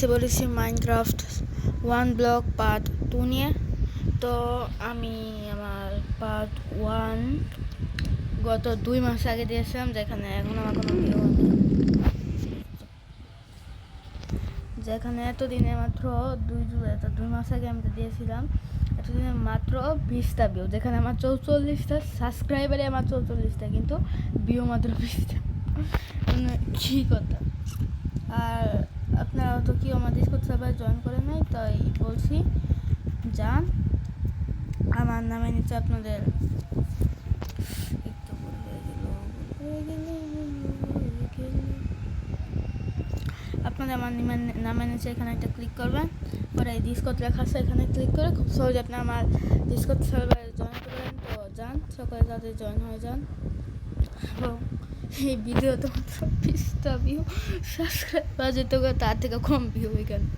সে বলেছি Minecraft 1 block part 2 নিয়ে। তো আমি আমার পার্ট 1 গত 2 মাস আগে দিয়েছিলাম, যেখানে এখন আমার কোনো ভিউ হয়নি, যেখানে এতদিনে মাত্র 2 মাস আগে আমি দিয়েছিলাম, এতদিনে মাত্র 20টা ভিউ, যেখানে আমার 44টা সাবস্ক্রাইবারে আমার 44টা, কিন্তু ভিউ মাত্র 20টা। মানে কী কথা। আর আপনারা তো কেউ আমার ডিসকর্ড সার্ভারে জয়েন করে নাই, তাই বলছি যান। আমার নামে নিচে আপনাদের একটু আপনাদের আমার নামের নিচে এখানে একটা ক্লিক করবেন, পরে এই ডিসকর্ড লেখা আছে, এখানে ক্লিক করে খুব সহজে আপনি আমার ডিসকর্ড সার্ভারে জয়েন করবেন। তো যান, সকলে তাদের জয়েন হয়ে যান। এবং এই ভিডিও তো মাত্র 20টা ভিউ, সাবস্ক্রাইবার যেতে করে তার থেকে কম ভিউ এখানে।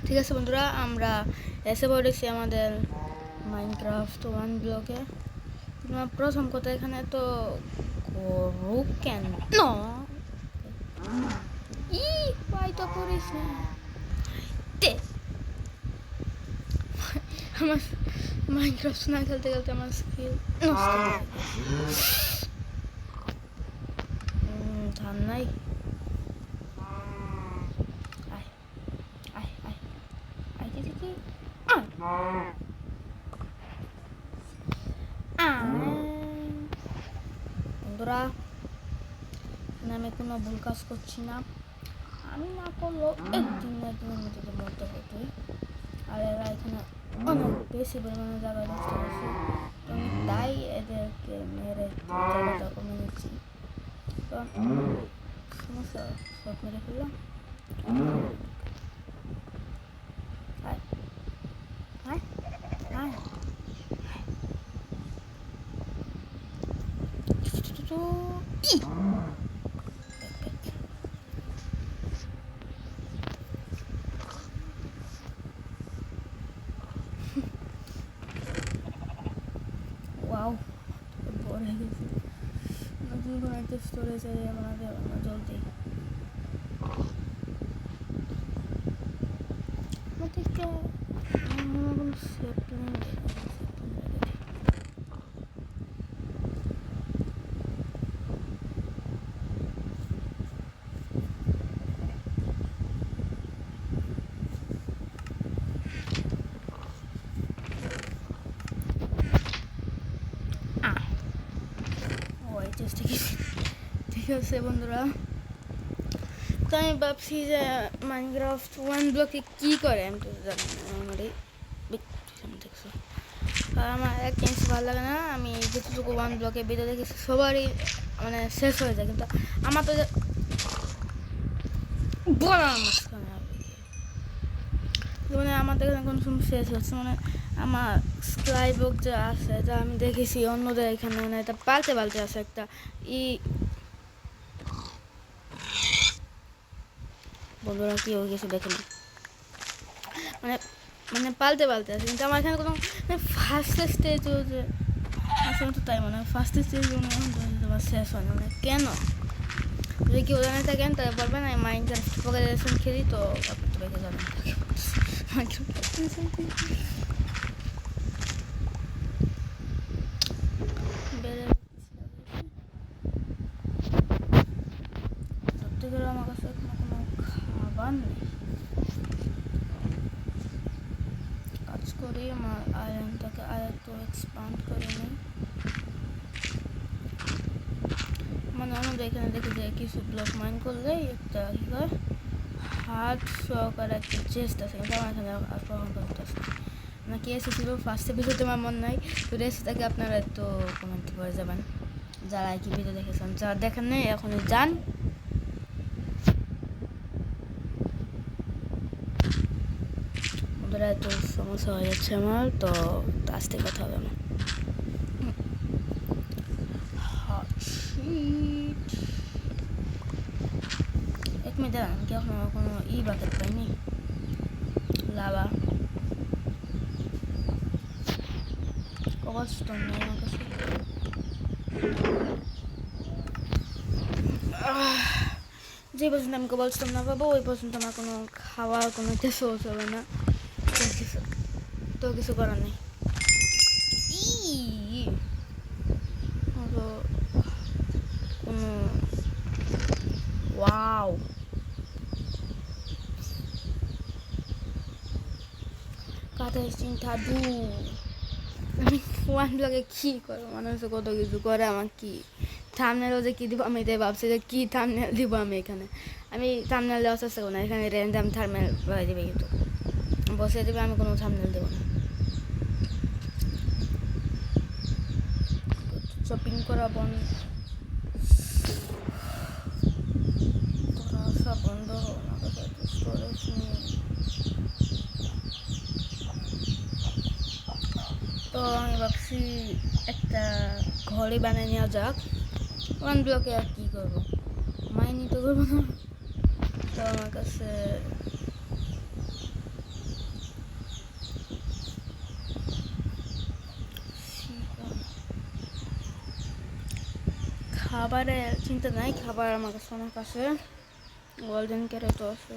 ঠিক আছে বন্ধুরা, আমরা এসে পড়েছি আমাদের মাইনক্রাফট 1 ব্লকে। প্রথম কথা, এখানে তো গরু কেন তো করিস না। আমার মাইনক্রাফট না খেলতে খেলতে আমার স্কিল ধান নাই। বন্ধুরা, আমি কোনো ভুল কাজ করছি না, আমি না করলেও একদিন না একদিনের মধ্যে মরতে হতোই। আর এরা এখানে অনেক বেশি পরিমাণে জায়গা নষ্ট করছে, তো আমি তাই এদেরকে মেরে জায়গাটা কমে নিচ্ছি। তো সমস্যা সব মেরে ফেললাম। ওয়াও, বোর হয়ে গেছি। নতুন কোনো একটা স্টোরেজ এরিয়া বানাতে হবে না জলদি। আমাদেরকে কোনো সেফটি নেই। ঠিক আছে বন্ধুরা, তো আমি ভাবছি যে মাইনক্রাফট 1 ব্লকে কী করে আমি তো জানি না। আমার এক জিনিস ভালো লাগে না, আমি যেটুকু 1 ব্লকে ভিডিও দেখেছি সবারই মানে শেষ হয়ে যায়, কিন্তু আমার তো মানে আমাদের এখানে কোনো সময় শেষ হচ্ছে, মানে আমার স্কাই বুক যে আছে, যা আমি দেখেছি অন্যদের এখানে, মানে এটা পাল্টে পাল্টে আছে একটা বন্ধুরা কি হয়ে গেছে দেখেন, মানে মানে পাল্টে পাল্টে আছে, কিন্তু আমার এখানে কোনো ফার্স্ট স্টেজ যে আসলে তো তাই মনে হয় ফার্স্ট স্টেজ তোমার শেষ হয় না, মানে কেন? যদি কেউ জানে থাকেন তাহলে বলবেন। আমি মাইনক্রাফট পোকেশন খেলি, তো আপনি তো দেখে যাবেন। সত্যি করে আমার কাছে এখনো কোনো খাবার নেই। কাজ করি, আমার আয়রনটাকে আর একটু এক্সপান্ড করে নিই। মানে আমাদের এখানে দেখি যে কিছু ব্লক মাইন করলে একটা কী হয় হার্ট সহকারে একটা চেস্ট আছে, কিন্তু আমার এখানে আর প্রমাণ করতে আসে না। কি এসেছিল ফার্স্ট এপিসোডে আমার মনে নাই, তো রেসিটাকে আপনারা একটু কমেন্ট করে যাবেন যারা কি ভিডিও দেখেছেন। যারা দেখেন নেই এখন যান। ওদের এত সমস্যা হয়ে যাচ্ছে আমার, তো আস্তে কথা হবে আমার। এক মিনিট দাঁড়ান, কি এখন কোনো বাকেট পাইনি লাভা কবরস্টোন নেই আমার কাছে। যে পর্যন্ত আমি বলছিলাম না পাবো ওই পর্যন্ত আমার কোনো খাওয়ার কোনো কিছু হবে না, তো কিছু করার নেই। কোনো ওয়াও কাটা চিন্তা দু আমি ওয়ান ব্লগে কী করবো, মানুষ কত কিছু করে, আমার কি থাম্বনেলও যে কী দিব আমি এটাই ভাবছি যে কী থাম্বনেল দিব আমি এখানে। আমি থাম্বনেল দেওয়ার চেষ্টা করবো না, এখানে র্যান্ডাম থাম্বনেল বলে দেবে, কিন্তু বসে দেবে, আমি কোনো থাম্বনেল দেবো না। শপিং করা বন্ধ, সব বন্ধ, আমার কাছে স্টোরেজ নেই। তো আমি ভাবছি একটা ঘরে বানিয়ে নেওয়া যাক। ওয়ান ব্লকে আর কী করবো, মাইনি তো করবো না। তো আমার কাছে খাবারের চিন্তা নাই, খাবার আমার কাছে অনেক আছে, গোল্ডেন ক্যারেটও আছে।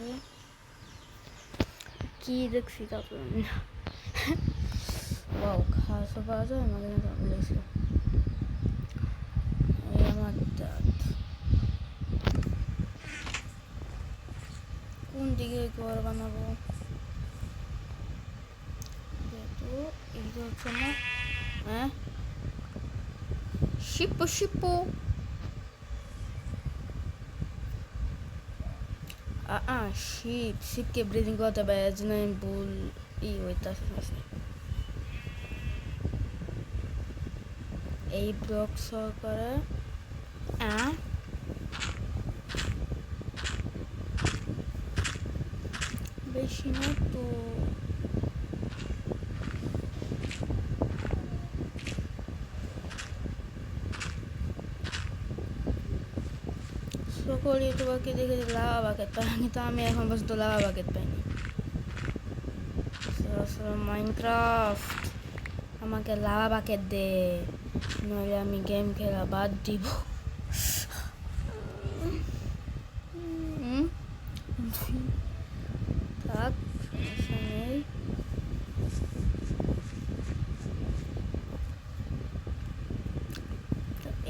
কি দেখছি তারপরে ওয়াও খাওয়া পাওয়া যায়, আমাদের বলেছিল এই আমার দাঁত কোন দিকে ঘর বানাবো, যেহেতু এইটা হচ্ছে না, হ্যাঁ শিপো শিপো শিপকে ব্রিদিং করতে হবে, এজন্য আমি ভুল হইতাছে। এই ব্লক সহকারে বেশি না তো সকল ইউটিউবারকে দেখে লাভা বাকেট পাই, কিন্তু আমি এখন পর্যন্ত লাভা বাকেট পাইনি। মাইনক্রাফট আমাকে লাভা বাকেট দে, নইলে আমি গেম খেলা বাদ দিব। থাক সমস্যা নেই।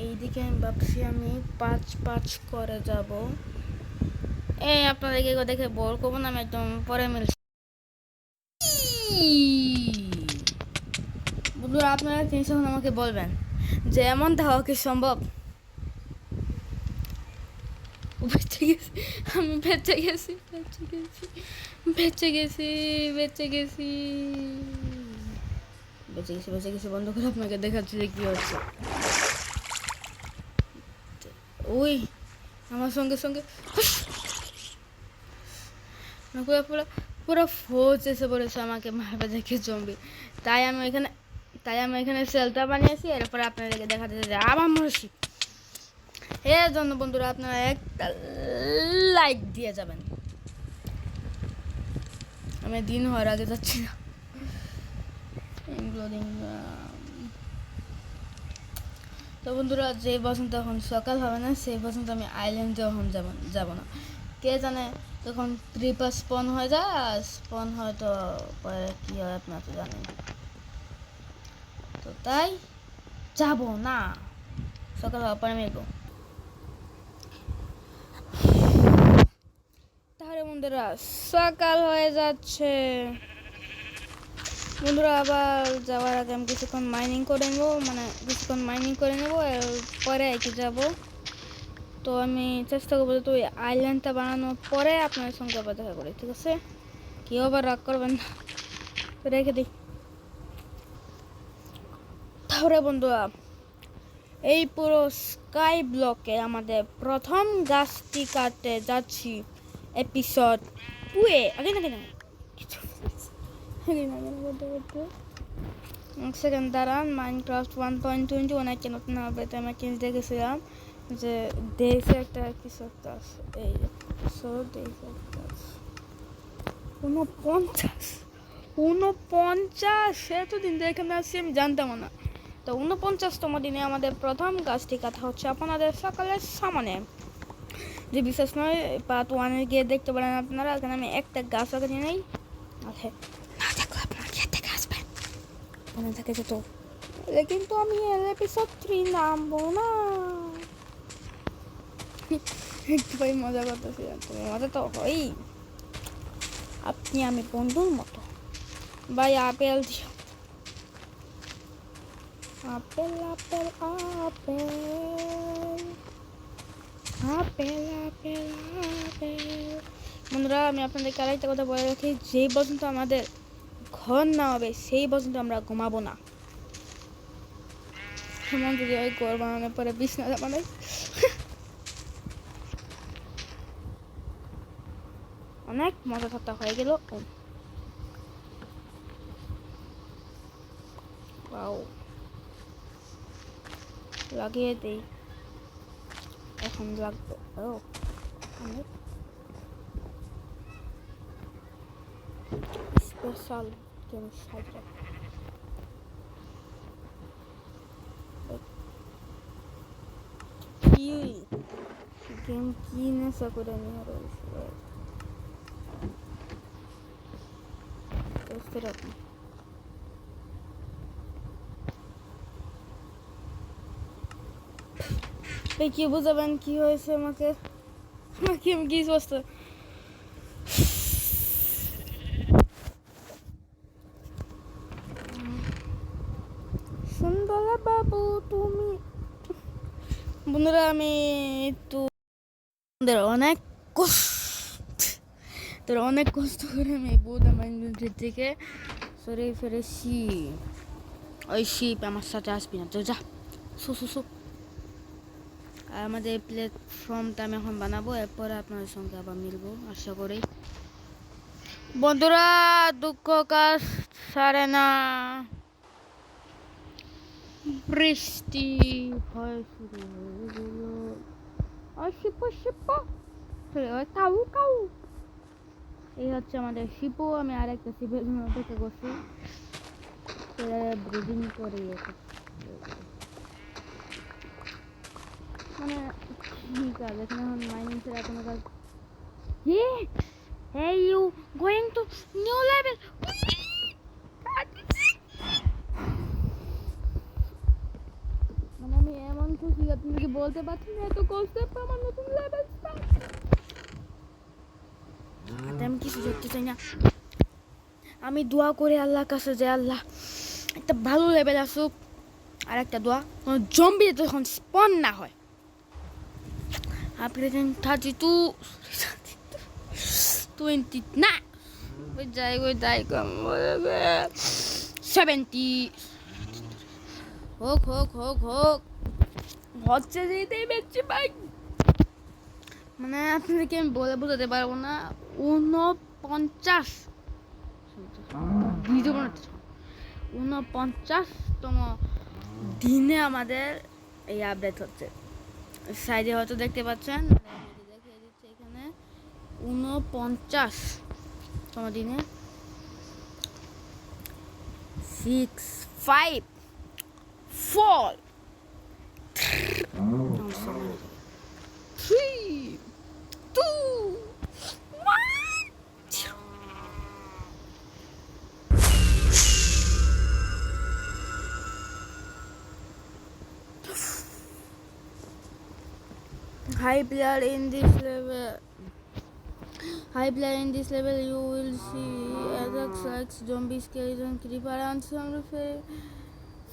এইদিকে আমি ভাবছি আমি 5 করে যাব। এই আপনাদেরকে দেখে বোর করবো না, আমি একদম পরে মিলছি। বন্ধুরা আপনারা জিনিস এখন আমাকে বলবেন যে এমন ধাওয়া কি সম্ভব? বেঁচে গেছি আমি, বেঁচে গেছি বেঁচে গেছি বেঁচে গেছি বেঁচে গেছি বেঁচে গেছি। বন্ধ করে আপনাকে দেখাচ্ছি যে কী হচ্ছে। ওই আমার সঙ্গে সঙ্গে পুরো পুরো পুরো ফোর্স এসে পড়েছে আমাকে মারবে দেখে জম্বি। তাই আমি এখানে সেলটা বানিয়েছি, এরপরে আপনাদেরকে দেখাতে যে আবার মরছি। এর জন্য বন্ধুরা আপনারা একটা লাইক দিয়ে যাবেন। আমি দিন হওয়ার আগে যাচ্ছি না। তো বন্ধুরা যে পর্যন্ত এখন সকাল হবে না সেই পর্যন্ত আমি আইল্যান্ডে এখন যাব না। কে জানে তখন ট্রিপার স্পন হয়ে যায়, আর স্পন হয়তো পরে কী হয় আপনারা তো জানেন। তো তাই যাব না, সকাল হওয়ার পরে আমি এগো। তাহলে বন্ধুরা সকাল হয়ে যাচ্ছে। বন্ধুরা আবার যাওয়ার আগে আমি কিছুক্ষণ মাইনিং করে নেবো, এরপরে একে যাব। তো আমি চেষ্টা করবো তো ওই আইল্যান্ডটা বানানোর পরে আপনার সঙ্গে আবার দেখা করি, ঠিক আছে? কেউ আবার রাগ করবেন না, তো রেখে দিই। তাহলে বন্ধুরা এই পুরো স্কাই ব্লকে আমাদের প্রথম গাছটি কাটতে যাচ্ছি এপিসোড 2-এ। আগে না এক সেকেন্ড দাঁড়ান। মাইনক্রাফট 1.20 অনেককে নতুন হবে, তো আমি কিনতে গেছিলাম যে দেশে একটা কিছু একটা আছে, এই দেশে একটা আছে 49 এতদিন ধরে এখানে আসছি আমি জানতাম না। তো 49তম দিনে আমাদের প্রথম গাছটি কাটা হচ্ছে আপনাদের সকালের সামনে। যে বিশ্বাস নয় পার্ট 1 গিয়ে দেখতে পারেন আপনারা। এখানে আমি একটা গাছ লাগাতে নেই, আচ্ছা না দেখো আপনারা গিয়ে দেখে আসবেন মনে থাকে যে। তো কিন্তু আমি এপিসোড 3 নামবো না, একটু ভাই মজা করতেছিলাম। তুমি মজা তো হই, আপনি আমি বন্ধুর মতো। ভাই আপেল দিও, apple apple apple apple apple apple. বন্ধুরা আমি আপনাদেরকে আরেকটা কথা বলে রাখি, যেই পর্যন্ত আমাদের ঘর না হবে সেই পর্যন্ত আমরা ঘুমাবো না। এমন যদি ওই ঘর বানানোর পরে বিছনা বানাই, অনেক মজা ঠাট্টা হয়ে গেল। লাগিয়ে দেই, এখন লাগবে। ও স্পেশাল গেম সাইডে কি গেম কি নেশা করে নিয়ে রয়েছে বুঝতে রাখুন। এই কি বুঝাবেন কি হয়েছে আমাকে, আমাকে আমি কি বুঝতে। সুন্দর বাবু তুমি। বন্ধুরা আমি একটু অনেক অনেক কষ্ট করে আমি বোধ আমার থেকে সরে ফেরেছি। ওই শিপ আমার সাথে আসবি না তো, যা সু। আর আমাদের প্ল্যাটফর্মটা আমি এখন বানাবো, এরপরে আপনাদের সঙ্গে আবার মিলবো আশা করি। বন্ধুরা দুঃখ কাজ সারে না, বৃষ্টি হয় শুরু হয়ে গেল। কাউ কাউ, এই হচ্ছে আমাদের শিপু। আমি আরেকটা শিপের জন্য অপেক্ষা করছি, ব্রিডিং করে মানে ঠিক আছে। এখানে এখন মাইনিংসের কোনো কাজ। Hey you going to new level? মানে আমি এমন খুশি আপনি কি বলতে পারছেন না, এত কষ্ট আমার নতুন লেভেল স্টার্ট। আমি কিছু দেখতে চাই না, আমি দোয়া করে আল্লাহর কাছে যে আল্লাহ একটা ভালো লেভেল আসুক। আর একটা দোয়া, কোনো জম্বি যখন স্পন না হয়। আপনি 32 20 না ওই যাই 70 হোক হচ্ছে যেতেই বেচছি ভাই। মানে আপনাদেরকে আমি বলে বোঝাতে পারবো না। 49তম দিনে আমাদের এই আপডেট হচ্ছে। সাইডে হয়তো দেখতে পাচ্ছেন, দেখিয়ে দিচ্ছে এখানে 49তম দিনে 6 5 4 3 2 1 high player in this level you will see attacks like zombie, skeleton, creeper and some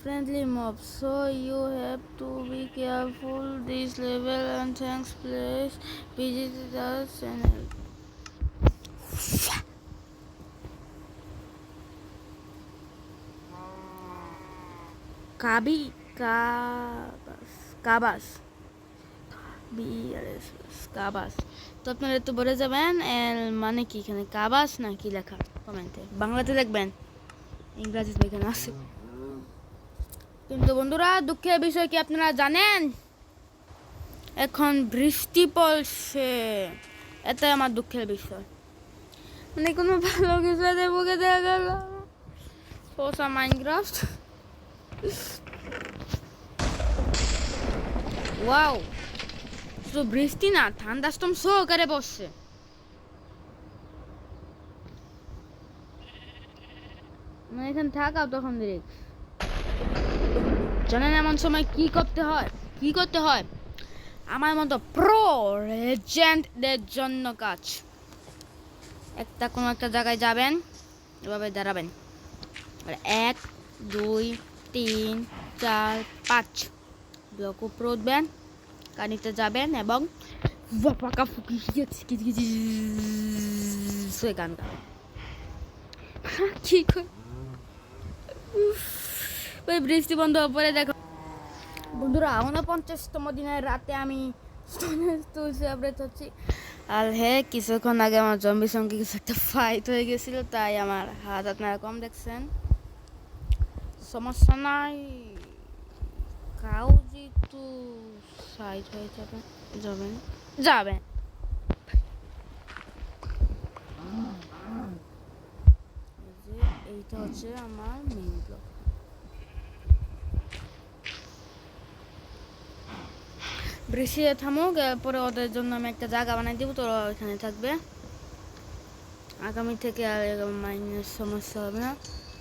friendly mobs, so you have to be careful this level. And thanks please visit our channel. কাবাস কাবাস। তো আপনারা একটু বলে যাবেন এর মানে কি, এখানে কাবাস না কি লেখা কমেন্টে, বাংলাতে লিখবেন, ইংরেজিতে এখানে আছে। কিন্তু বন্ধুরা দুঃখের বিষয় কি আপনারা জানেন, এখন বৃষ্টি পড়ছে, এটাই আমার দুঃখের বিষয়। মানে কোনো ভালো কিছু মুখে দেখা গেল পোষা মাইনক্রাফট। ওয়াও শুধু বৃষ্টি না, থান্ডারস্টর্ম সহকারে বসছে। মানে এখানে থাকাও তখন রিস্ক। জানেন এমন সময় কি করতে হয়? আমার মতো প্রো লেজেন্ডদের জন্য কাজ। কোনো একটা জায়গায় যাবেন, এভাবে দাঁড়াবেন, 1 2 3 4 5 ব্লক উপরে উঠবেন, কানিতে যাবেন এবং পাকা ফুকি গান গাবেন। কি বৃষ্টি বন্ধ পরে দেখো বন্ধুরা, 49তম দিনের রাতে আমি তুলসী আপডেট হচ্ছি। আর হ্যাঁ, কিছুক্ষণ আগে আমার জম্বির সঙ্গে কিছু একটা ফাইট হয়ে গেছিল, তাই আমার হাত আপনারা কম দেখছেন। সমস্যা নাই, কাউ যেহেতু সাইড হয়ে যাবে। এইটা হচ্ছে আমার মেইন ব্লক। বৃষ্টি থামুক, পরে ওদের জন্য আমি একটা জায়গা বানাই দেবো, তো ওরা ওইখানে থাকবে। আগামী থেকে আর মাইনের সমস্যা হবে না।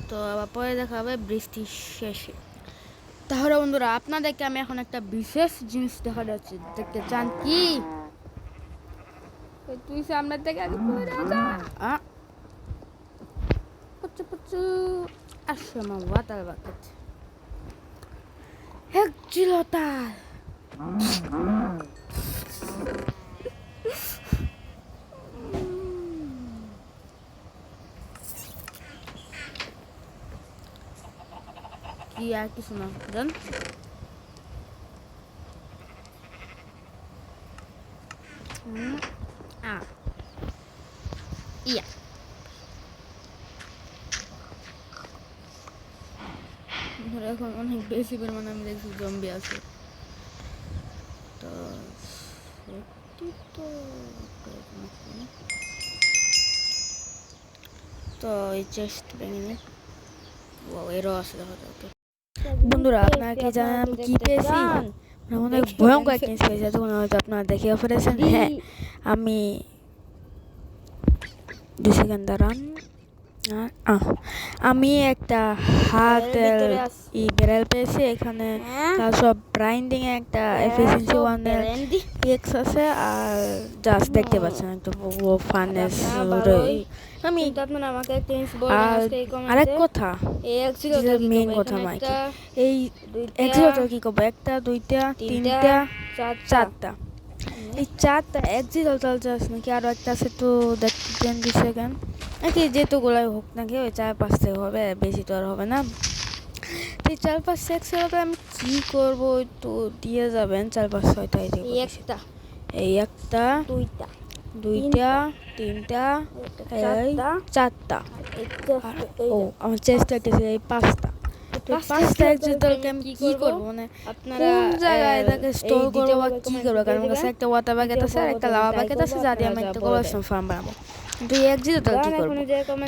তো আবার পরে দেখা হবে বৃষ্টি শেষে। তাহলে বন্ধুরা, আপনাদেরকে আমি এখন একটা বিশেষ জিনিস দেখা যাচ্ছে, দেখতে চান কি? তুই সামনের থেকে আগে আসছে আমার ওয়াটার বাকেট এক জিলতাল। কি আর কিছু না জান। ইয়া এখন অনেক বেশি পরিমাণে আমি দেখছি জম্বি আছে, তো তো এই চেস্ট ভেঙে নি। এরও আছে দেখা যাচ্ছে। বন্ধুরা, আপনারা কি জানেন আমি কি পেয়েছি? অনেক ভয়ঙ্কর একটা জিনিস পেয়েছি, তখন হয়তো আপনারা দেখে ফেলেছেন। হ্যাঁ, আমি 2 সেকেন্ড দাঁড়ান। আমি একটা বেরেল পেয়েছি, এখানে সব ব্রাইন্ডিং একটা এফিসিয়েন্সি 1 এর পিএক্স আছে, আর জাস্ট দেখতে পাচ্ছেন একটু ফানেস। আমি আপনারা আমাকে একটা জিনিস বলবেন আরেক কথা, মেইন কথা মাইকে এই এক্সিলেটর কি করবো, 1 2 3 4টা, এই 4টা এক্সিলেটর জাস্ট নাকি আরো একটা আছে, তো দেখতেন 2 সেকেন্ড নাকি যেহেতুগুলাই হোক নাকি ওই 4-5 থেকে হবে, বেশি তো আর হবে না। এই 4-5 এক্সিলেটর আমি কি করবো, তো দিয়ে যাবেন 4-5-6টা, এই একটা 2টা 3টা 4টা, ও আমার চেষ্টা করতেছে এই 5টা। 5টা এক্সিলেটরকে আমি কি করবো, মানে আপনারা কোন জায়গায় এটাকে স্টোর করবো বা কি করবো? কারণ আমার কাছে একটা ওয়াটার বাকেট আছে আর একটা লাভা বাকেট আছে, যা দিয়ে আমি একটা কোলাস্টন ফার্ম বানাবো। কিন্তু এই এক্সিলেটর কি করবো?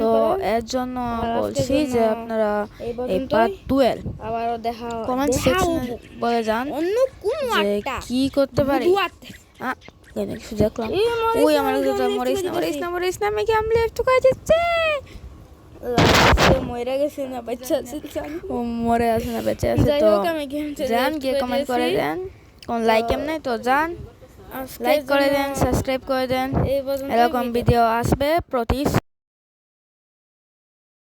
তো এর জন্য বলছি যে আপনারা এই পার্ট 12 আবারও দেখা কমেন্ট সেকশনে বলে যান যে কি করতে পারি। দেখলাম ওই আমার মরিস না আমি গেম লেফট করে দিচ্ছে, মরে গেছে না বাচ্চা আছে, ও মরে আছে না বেঁচে আছে। তো যান গিয়ে কমেন্ট করে দেন, কোন লাইক এমনি তো যান লাইক করে দেন, সাবস্ক্রাইব করে দেন, এরকম ভিডিও আসবে প্রতি